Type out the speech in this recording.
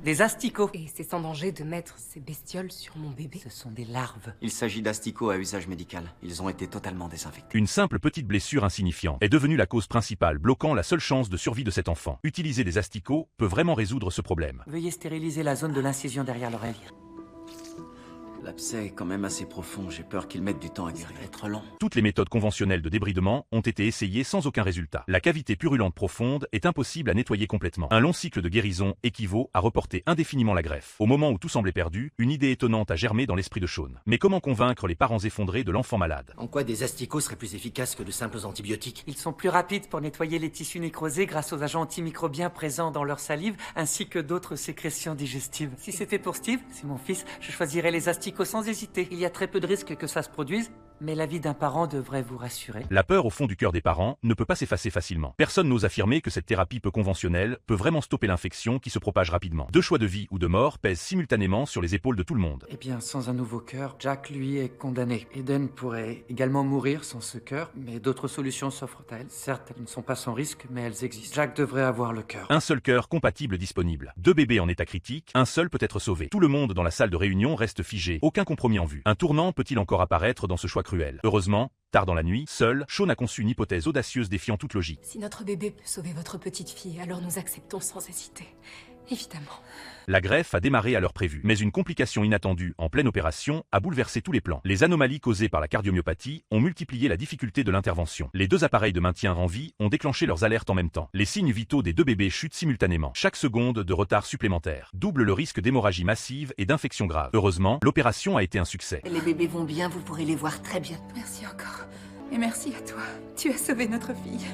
Des asticots. Et c'est sans danger de mettre ces bestioles sur mon bébé? Ce sont des larves. Il s'agit d'asticots à usage médical. Ils ont été totalement désinfectés. Une simple petite blessure insignifiante est devenue la cause principale bloquant la seule chance de survie de cet enfant. Utiliser des asticots peut vraiment résoudre ce problème. Veuillez stériliser la zone de l'incision derrière l'oreille. L'abcès est quand même assez profond. J'ai peur qu'il mette du temps à guérir. Ça va être long. Toutes les méthodes conventionnelles de débridement ont été essayées sans aucun résultat. La cavité purulente profonde est impossible à nettoyer complètement. Un long cycle de guérison équivaut à reporter indéfiniment la greffe. Au moment où tout semblait perdu, une idée étonnante a germé dans l'esprit de Sean. Mais comment convaincre les parents effondrés de l'enfant malade? En quoi des asticots seraient plus efficaces que de simples antibiotiques? Ils sont plus rapides pour nettoyer les tissus nécrosés grâce aux agents antimicrobiens présents dans leur salive ainsi que d'autres sécrétions digestives. Si c'était pour Steve, c'est mon fils, je choisirais les asticots sans hésiter. Il y a très peu de risques que ça se produise, mais l'avis d'un parent devrait vous rassurer. La peur au fond du cœur des parents ne peut pas s'effacer facilement. Personne n'ose affirmer que cette thérapie peu conventionnelle peut vraiment stopper l'infection qui se propage rapidement. Deux choix de vie ou de mort pèsent simultanément sur les épaules de tout le monde. Eh bien, sans un nouveau cœur, Jack, lui, est condamné. Eden pourrait également mourir sans ce cœur, mais d'autres solutions s'offrent à elle. Certes, elles ne sont pas sans risque, mais elles existent. Jack devrait avoir le cœur. Un seul cœur compatible disponible. Deux bébés en état critique, un seul peut être sauvé. Tout le monde dans la salle de réunion reste figé, aucun compromis en vue. Un tournant peut-il encore apparaître dans ce choix cruel? Heureusement, tard dans la nuit, seul, Sean a conçu une hypothèse audacieuse défiant toute logique. Si notre bébé peut sauver votre petite fille, alors nous acceptons sans hésiter. Évidemment. La greffe a démarré à l'heure prévue, mais une complication inattendue en pleine opération a bouleversé tous les plans. Les anomalies causées par la cardiomyopathie ont multiplié la difficulté de l'intervention. Les deux appareils de maintien en vie ont déclenché leurs alertes en même temps. Les signes vitaux des deux bébés chutent simultanément. Chaque seconde de retard supplémentaire double le risque d'hémorragie massive et d'infection grave. Heureusement, l'opération a été un succès. Les bébés vont bien, vous pourrez les voir très bien. Merci encore. Et merci à toi. Tu as sauvé notre fille.